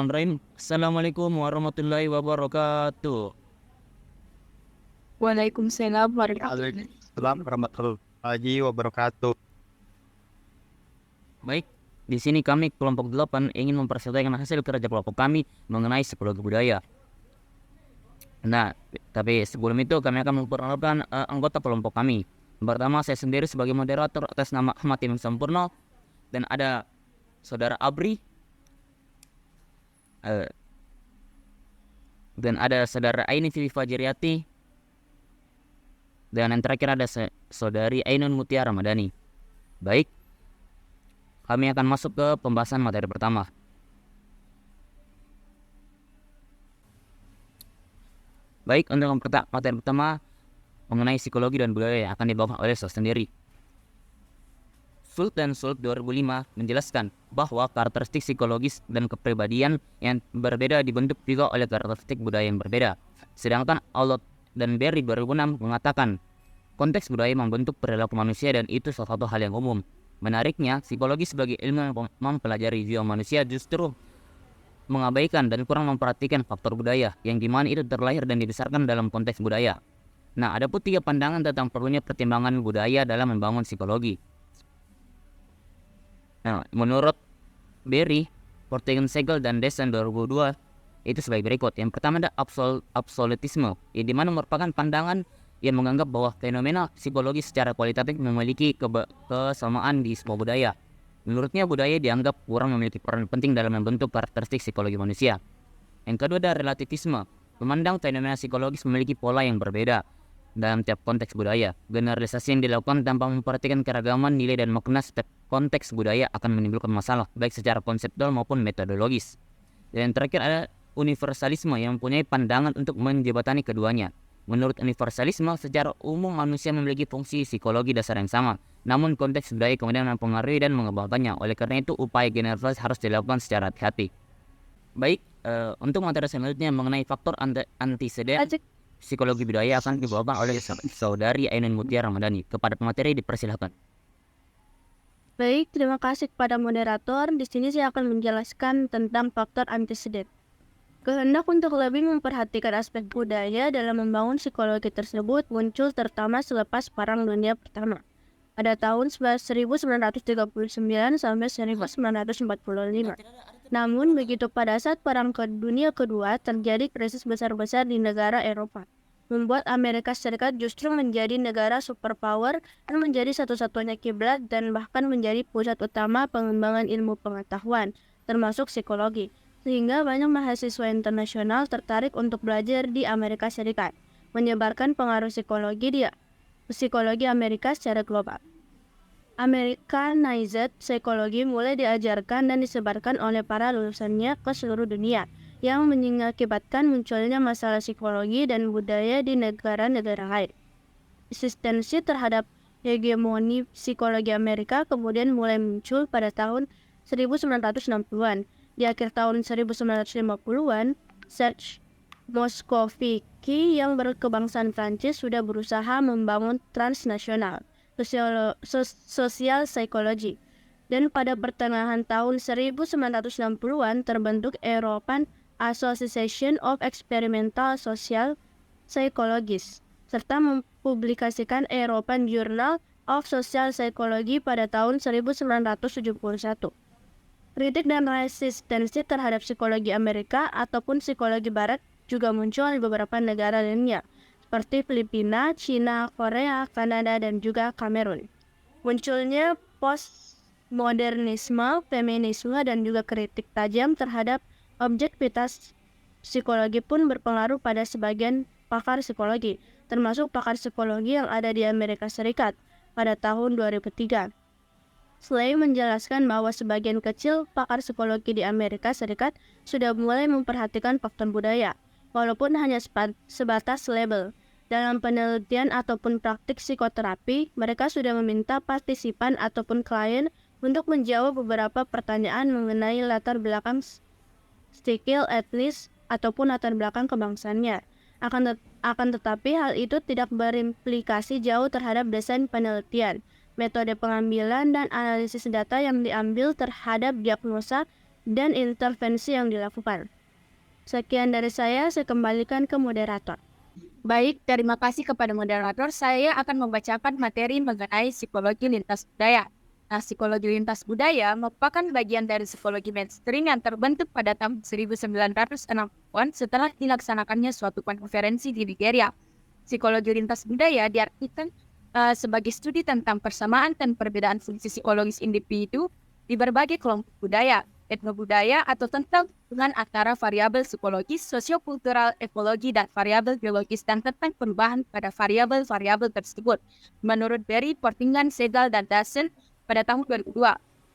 Assalamualaikum warahmatullahi wabarakatuh. Waalaikumsalam warahmatullahi Waalaikumsalam warahmatullahi wabarakatuh. Baik, di sini kami kelompok 8 ingin memperselesaikan hasil kerja kelompok kami mengenai psikologi budaya. Nah, tapi sebelum itu kami akan memperkenalkan anggota kelompok kami. Pertama, saya sendiri sebagai moderator atas nama Ahmad Imam Sampurno, dan ada saudara Abri, eh, dan ada saudara Aini Vivi Fajriati, dan yang terakhir ada saudari Ainun Mutia Ramadhani. Baik, kami akan masuk ke pembahasan materi pertama. Baik, untuk materi pertama mengenai psikologi dan budaya yang akan dibawakan oleh saya sendiri. Schultz dan Schultz 2005 menjelaskan bahwa karakteristik psikologis dan kepribadian yang berbeda dibentuk juga oleh karakteristik budaya yang berbeda. Sedangkan Allott dan Berry 2006 mengatakan konteks budaya membentuk perilaku manusia dan itu salah satu hal yang umum. Menariknya, psikologi sebagai ilmu yang mempelajari jiwa manusia justru mengabaikan dan kurang memperhatikan faktor budaya yang dimana itu terlahir dan dibesarkan dalam konteks budaya. Nah, ada pun 3 pandangan tentang perlunya pertimbangan budaya dalam membangun psikologi. Nah, menurut Berry, Vortigern, Segel, dan Dessen 2002 itu sebagai berikut. Yang pertama ada absolutisme, yang dimana merupakan pandangan yang menganggap bahwa fenomena psikologi secara kualitatif memiliki kesamaan di sebuah budaya. Menurutnya budaya dianggap kurang memiliki peran penting dalam membentuk karakteristik psikologi manusia. Yang kedua ada relativisme, memandang fenomena psikologis memiliki pola yang berbeda dalam tiap konteks budaya. Generalisasi yang dilakukan tanpa memperhatikan keragaman nilai dan makna setiap konteks budaya akan menimbulkan masalah, baik secara konseptual maupun metodologis. Dan yang terakhir ada universalisme yang mempunyai pandangan untuk menjembatani keduanya. Menurut universalisme, secara umum manusia memiliki fungsi psikologi dasar yang sama, namun konteks budaya kemudian mempengaruhi dan mengembangkannya. Oleh karena itu, upaya generalisasi harus dilakukan secara hati-hati. Baik, untuk materi selanjutnya mengenai faktor anteseden psikologi budaya akan dibawakan oleh saudari Ainun Mutia Ramadhani. Kepada pemateri dipersilakan. Baik, terima kasih kepada moderator. Di sini saya akan menjelaskan tentang faktor anteseden. Kehendak untuk lebih memperhatikan aspek budaya dalam membangun psikologi tersebut muncul terutama selepas Perang Dunia Pertama pada tahun 1939 sampai 1945. Namun begitu pada saat Perang Dunia Kedua terjadi krisis besar-besar di negara Eropa, membuat Amerika Serikat justru menjadi negara superpower dan menjadi satu-satunya kiblat dan bahkan menjadi pusat utama pengembangan ilmu pengetahuan, termasuk psikologi. Sehingga banyak mahasiswa internasional tertarik untuk belajar di Amerika Serikat, menyebarkan pengaruh psikologi Amerika secara global. Americanized psikologi mulai diajarkan dan disebarkan oleh para lulusannya ke seluruh dunia, yang mengakibatkan munculnya masalah psikologi dan budaya di negara-negara lain. Resistensi terhadap hegemoni psikologi Amerika kemudian mulai muncul pada tahun 1960-an. Di akhir tahun 1950-an, Serge Moscovici yang berkebangsaan Prancis sudah berusaha membangun transnasional sosial psikologi. Dan pada pertengahan tahun 1960-an terbentuk European Association of Experimental Social Psychologists, serta mempublikasikan European Journal of Social Psychology pada tahun 1971. Kritik dan resistensi terhadap psikologi Amerika ataupun psikologi Barat juga muncul di beberapa negara lainnya, seperti Filipina, China, Korea, Kanada, dan juga Kamerun. Munculnya postmodernisme, feminisme, dan juga kritik tajam terhadap objektivitas psikologi pun berpengaruh pada sebagian pakar psikologi, termasuk pakar psikologi yang ada di Amerika Serikat pada tahun 2003. Selain menjelaskan bahwa sebagian kecil pakar psikologi di Amerika Serikat sudah mulai memperhatikan faktor budaya, walaupun hanya sebatas label. Dalam penelitian ataupun praktik psikoterapi, mereka sudah meminta partisipan ataupun klien untuk menjawab beberapa pertanyaan mengenai latar belakang psikil, etnis, ataupun latar belakang kebangsaannya. Akan tetapi hal itu tidak berimplikasi jauh terhadap desain penelitian, metode pengambilan, dan analisis data yang diambil terhadap diagnosa dan intervensi yang dilakukan. Sekian dari saya kembalikan ke moderator. Baik, terima kasih kepada moderator. Saya akan membacakan materi mengenai psikologi lintas budaya. Nah, psikologi lintas budaya merupakan bagian dari psikologi mainstream yang terbentuk pada tahun 1960-an setelah dilaksanakannya suatu konferensi di Nigeria. Psikologi lintas budaya diartikan sebagai studi tentang persamaan dan perbedaan fungsi psikologis individu di berbagai kelompok budaya, etnobudaya, atau tentang hubungan antara variabel psikologis, sosiokultural, ekologi, dan variabel biologis, dan tentang perubahan pada variabel-variabel tersebut. Menurut Berry, Portingan, Segal, dan Dassen pada tahun 2002.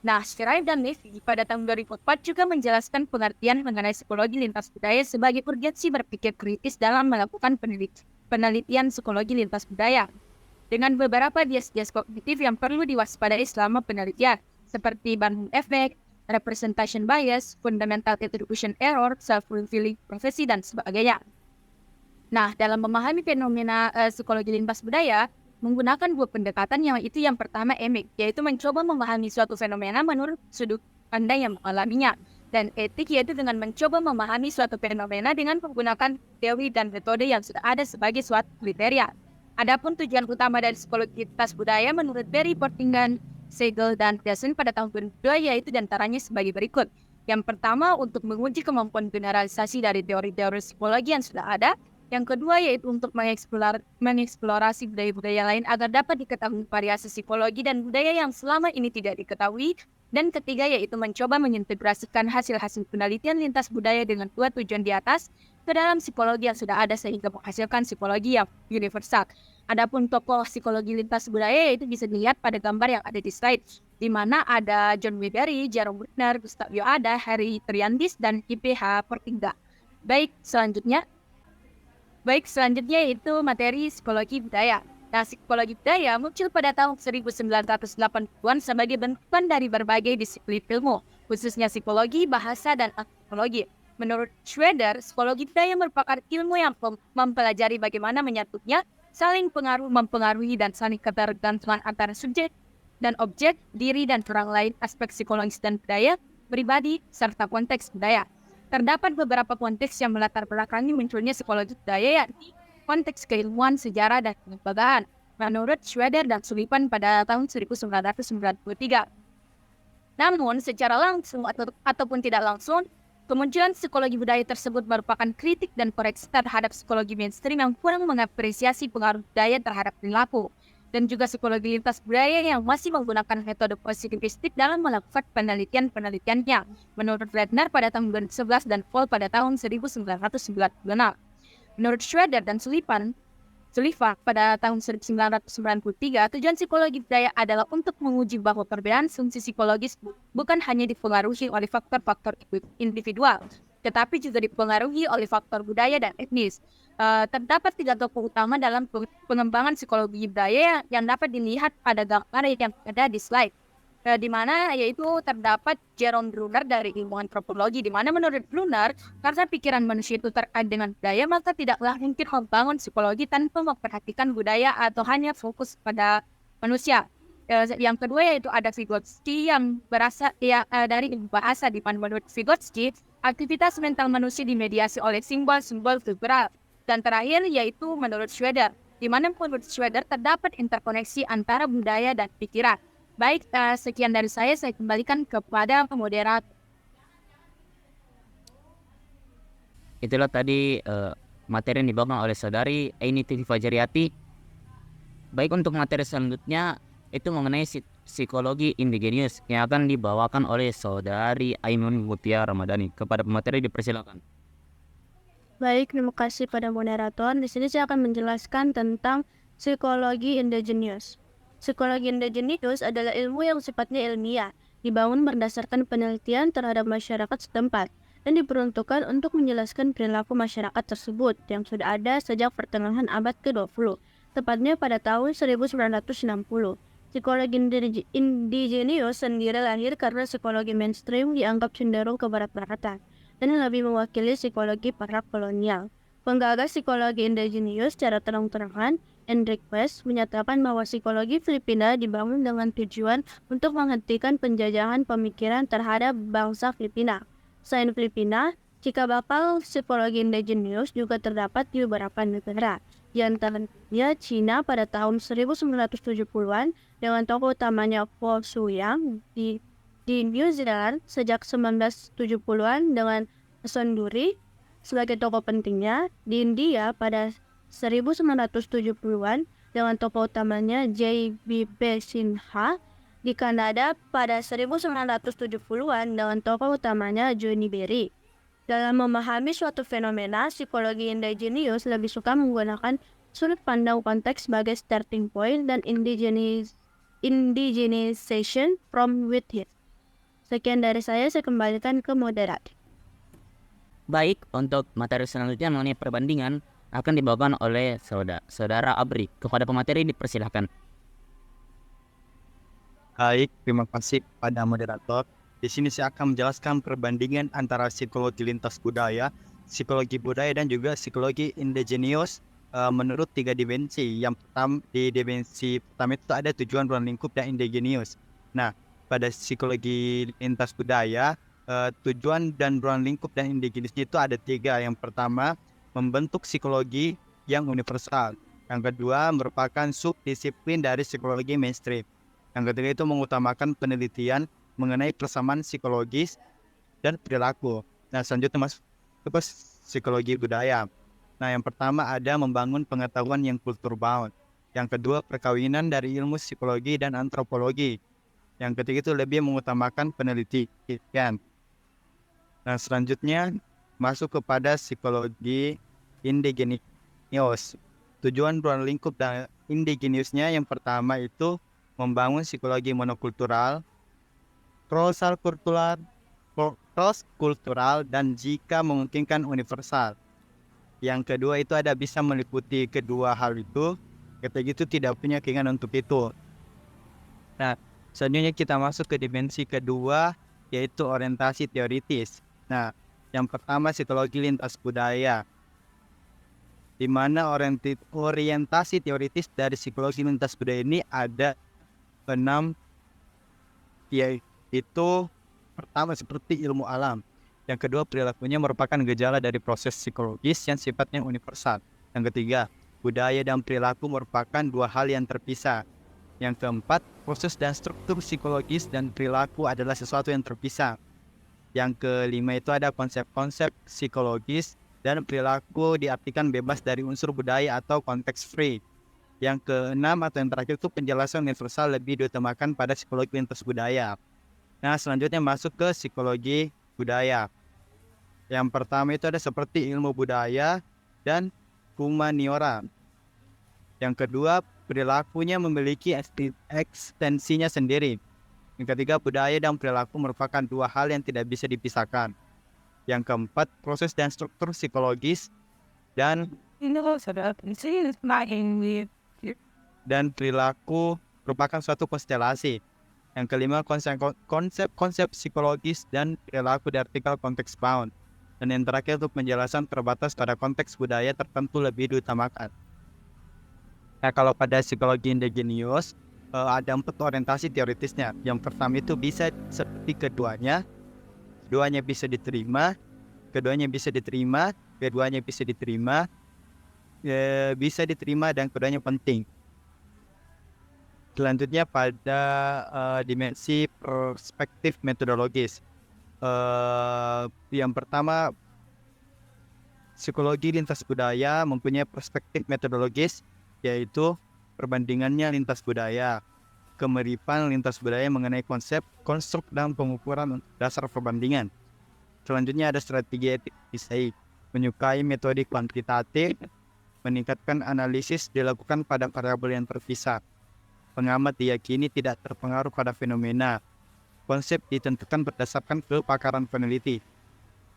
Nah, Schreier dan Levy pada tahun 2004 juga menjelaskan pengertian mengenai psikologi lintas budaya sebagai urgensi berpikir kritis dalam melakukan penelitian psikologi lintas budaya, dengan beberapa bias-bias kognitif yang perlu diwaspadai selama penelitian, seperti Bandung effect, representation bias, fundamental attribution error, self-fulfilling prophecy, dan sebagainya. Nah, dalam memahami fenomena psikologi lintas budaya, menggunakan dua pendekatan, yaitu yang pertama emik, yaitu mencoba memahami suatu fenomena menurut sudut pandang yang mengalaminya, dan etik, yaitu dengan mencoba memahami suatu fenomena dengan menggunakan teori dan metode yang sudah ada sebagai suatu kriteria. Adapun tujuan utama dari psikologi lintas budaya menurut Berry, Portingan, Segal, dan Dassen pada tahun 2002 yaitu diantaranya sebagai berikut. Yang pertama, untuk menguji kemampuan generalisasi dari teori-teori psikologi yang sudah ada. Yang kedua, yaitu untuk mengeksplorasi budaya-budaya lain agar dapat diketahui variasi psikologi dan budaya yang selama ini tidak diketahui. Dan ketiga, yaitu mencoba mengintegrasikan hasil-hasil penelitian lintas budaya dengan dua tujuan di atas ke dalam psikologi yang sudah ada sehingga menghasilkan psikologi yang universal. Adapun tokoh psikologi lintas budaya itu bisa dilihat pada gambar yang ada di slide, di mana ada John Berry, Jerome Bruckner, Gustav Yoada, Harry Triandis, dan IPH Portinga. Baik, selanjutnya yaitu materi psikologi budaya. Nah, psikologi budaya muncul pada tahun 1980-an sebagai bentukan dari berbagai disiplin ilmu, khususnya psikologi, bahasa, dan antropologi. Menurut Schroeder, psikologi budaya merupakan ilmu yang mempelajari bagaimana menyatunya, saling mempengaruhi, dan saling ketergantungan antara subjek dan objek, diri dan orang lain, aspek psikologis dan budaya, pribadi, serta konteks budaya. Terdapat beberapa konteks yang melatar belakangi munculnya psikologi budaya, yakni konteks keilmuan, sejarah, dan kelembagaan, menurut Schroeder dan Sullivan pada tahun 1993. Namun, secara langsung ataupun tidak langsung, kemunculan psikologi budaya tersebut merupakan kritik dan koreksi terhadap psikologi mainstream yang kurang mengapresiasi pengaruh budaya terhadap perilaku, dan juga psikologi lintas budaya yang masih menggunakan metode positivistik dalam melakukan penelitiannya, menurut Redner pada tahun 2011 dan Paul pada tahun 1996. Menurut Schroeder dan Sullivan pada tahun 1993, tujuan psikologi budaya adalah untuk menguji bahwa perbedaan fungsi psikologis bukan hanya dipengaruhi oleh faktor-faktor individual, tetapi juga dipengaruhi oleh faktor budaya dan etnis. Terdapat tiga tokoh utama dalam pengembangan psikologi budaya yang dapat dilihat pada gambar yang ada di slide, di mana yaitu terdapat Jerome Bruner dari ilmu antropologi, di mana menurut Bruner, karena pikiran manusia itu terkait dengan budaya, maka tidaklah mungkin membangun psikologi tanpa memperhatikan budaya atau hanya fokus pada manusia. Yang kedua yaitu ada Vygotsky yang berasal dari ilmu bahasa, di mana menurut Vygotsky, aktivitas mental manusia dimediasi oleh simbol-simbol figural. Dan terakhir yaitu menurut Schroeder, di mana menurut Schroeder terdapat interkoneksi antara budaya dan pikiran. Baik, sekian dari saya kembalikan kepada moderator. Itulah tadi materi yang dibawakan oleh saudari Aini Tivi Fajariati. Baik, untuk materi selanjutnya itu mengenai psikologi indigenius yang akan dibawakan oleh saudari Aimun Mutia Ramadhani. Kepada pemateri dipersilakan. Baik, terima kasih pada moderator. Di sini saya akan menjelaskan tentang psikologi indigenius. Psikologi indigenius adalah ilmu yang sifatnya ilmiah, dibangun berdasarkan penelitian terhadap masyarakat setempat, dan diperuntukkan untuk menjelaskan perilaku masyarakat tersebut yang sudah ada sejak pertengahan abad ke-20, tepatnya pada tahun 1960. Psikologi indigenius sendiri lahir karena psikologi mainstream dianggap cenderung ke barat-baratan dan lebih mewakili psikologi para kolonial. Penggagas psikologi indigenius secara terang-terangan Enrique West menyatakan bahwa psikologi Filipina dibangun dengan tujuan untuk menghentikan penjajahan pemikiran terhadap bangsa Filipina. Selain Filipina, cikal bakal psikologi indigenous juga terdapat di beberapa negara, di antaranya Cina pada tahun 1970-an dengan tokoh utamanya Paul Suyang, di New Zealand sejak 1970-an dengan Sonduri sebagai tokoh pentingnya, di India pada 1970-an dengan tokoh utamanya J.B.P. Sinha, di Kanada pada 1970-an dengan tokoh utamanya Johnny Berry. Dalam memahami suatu fenomena, psikologi indigenous lebih suka menggunakan sudut pandang konteks sebagai starting point dan indigenization from within. Sekian dari saya kembalikan ke moderator. Baik, untuk materi selanjutnya mengenai perbandingan akan dibawakan oleh saudara Abri. Kepada pemateri dipersilahkan. Baik, terima kasih pada moderator. Di sini saya akan menjelaskan perbandingan antara psikologi lintas budaya, psikologi budaya dan juga psikologi indigenous menurut 3 dimensi. Yang pertama, di dimensi pertama itu ada tujuan, ruang lingkup, dan indigenous. Nah, pada psikologi lintas budaya, tujuan dan ruang lingkup dan indigenous itu ada 3. Yang pertama, membentuk psikologi yang universal. Yang kedua, merupakan subdisiplin dari psikologi mainstream. Yang ketiga itu mengutamakan penelitian mengenai persamaan psikologis dan perilaku. Nah, selanjutnya masuk ke psikologi budaya. Nah, yang pertama ada membangun pengetahuan yang culture bound. Yang kedua, perkawinan dari ilmu psikologi dan antropologi. Yang ketiga itu lebih mengutamakan penelitian. Nah, selanjutnya masuk kepada psikologi indigenous. Tujuan ruang lingkup dan indigenous-nya yang pertama itu membangun psikologi monokultural, cross-kultural, dan jika memungkinkan universal. Yang kedua itu ada bisa meliputi kedua hal itu, ketika itu tidak punya keinginan untuk itu. Nah, selanjutnya kita masuk ke dimensi kedua, yaitu orientasi teoritis. Nah, yang pertama psikologi lintas budaya, di mana orientasi teoritis dari psikologi lintas budaya ini ada 6, yaitu pertama seperti ilmu alam. Yang kedua, perilakunya merupakan gejala dari proses psikologis yang sifatnya universal. Yang ketiga, budaya dan perilaku merupakan 2 hal yang terpisah. Yang keempat, proses dan struktur psikologis dan perilaku adalah sesuatu yang terpisah. Yang kelima itu ada konsep-konsep psikologis dan perilaku diartikan bebas dari unsur budaya atau konteks free. Yang keenam atau yang terakhir itu penjelasan universal lebih diutamakan pada psikologi lintas budaya. Nah, selanjutnya masuk ke psikologi budaya. Yang pertama itu ada seperti ilmu budaya dan humaniora. Yang kedua, perilakunya memiliki ekstensinya sendiri. Yang ketiga, budaya dan perilaku merupakan 2 hal yang tidak bisa dipisahkan. Yang keempat, proses dan struktur psikologis dan perilaku merupakan suatu konstelasi. Yang kelima, konsep psikologis dan perilaku diartikel konteks bound. Dan yang terakhir untuk penjelasan terbatas pada konteks budaya tertentu lebih diutamakan. Nah, kalau pada psikologi indigenous ada 4 orientasi teoritisnya. Yang pertama itu bisa seperti keduanya bisa diterima, keduanya bisa diterima, bisa diterima, dan keduanya penting. Selanjutnya pada dimensi perspektif metodologis. Yang pertama, psikologi lintas budaya mempunyai perspektif metodologis, yaitu perbandingannya lintas budaya, kemiripan lintas budaya mengenai konsep, konstruk, dan pengukuran dasar perbandingan. Selanjutnya ada strategi etik desain, menyukai metode kuantitatif, meningkatkan analisis dilakukan pada variabel yang terpisah. Pengamat diyakini tidak terpengaruh pada fenomena. Konsep ditentukan berdasarkan kepakaran peneliti.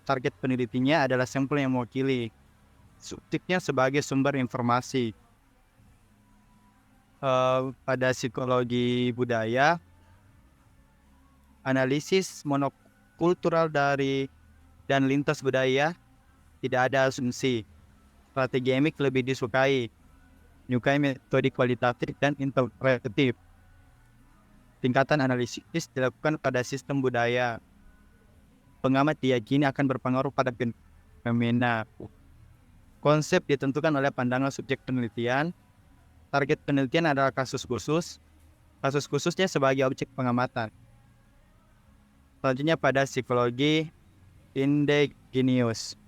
Target penelitinya adalah sampel yang mewakili. Subjeknya sebagai sumber informasi. Pada psikologi budaya, analisis monokultural dan lintas budaya tidak ada asumsi. Strategi emik lebih disukai. menyukai metode kualitatif dan interpretatif. Tingkatan analisis dilakukan pada sistem budaya. Pengamat diyakini akan berpengaruh pada fenomena. Konsep ditentukan oleh pandangan subjek penelitian. Target penelitian adalah kasus khusus. Kasus khususnya sebagai objek pengamatan. Selanjutnya pada psikologi indigenous.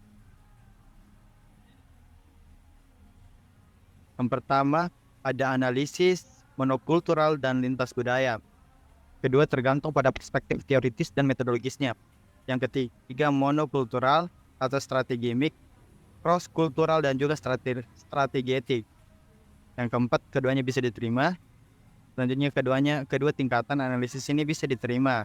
Yang pertama, ada analisis monokultural dan lintas budaya. Kedua, tergantung pada perspektif teoritis dan metodologisnya. Yang ketiga, monokultural atau strategimik, cross-kultural dan juga strategi etik. Yang keempat, keduanya bisa diterima. Selanjutnya, kedua tingkatan analisis ini bisa diterima.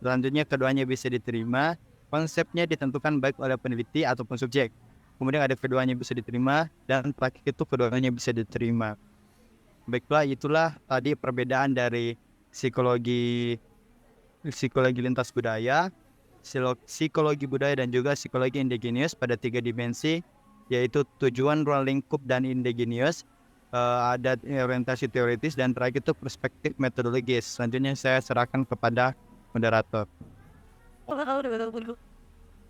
Selanjutnya, keduanya bisa diterima. Konsepnya ditentukan baik oleh peneliti ataupun subjek. Kemudian ada keduanya bisa diterima, dan terakhir itu keduanya bisa diterima. Baiklah, itulah tadi perbedaan dari psikologi lintas budaya, psikologi budaya dan juga psikologi indigenous pada 3 dimensi, yaitu tujuan, ruang lingkup, dan indigenous, ada orientasi teoritis, dan terakhir itu perspektif metodologis. Selanjutnya saya serahkan kepada moderator.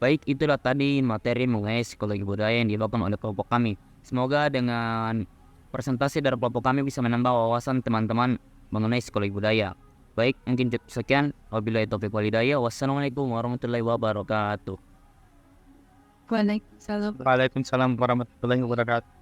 Baik, itulah tadi materi mengenai psikologi budaya yang dibawakan oleh kelompok kami. Semoga dengan presentasi dari kelompok kami bisa menambah wawasan teman-teman mengenai psikologi budaya. Baik, mungkin cukup sekian. Wabillahi taufiq wal hidayah. Wassalamualaikum warahmatullahi wabarakatuh. Waalaikumsalam. Waalaikumsalam warahmatullahi wabarakatuh.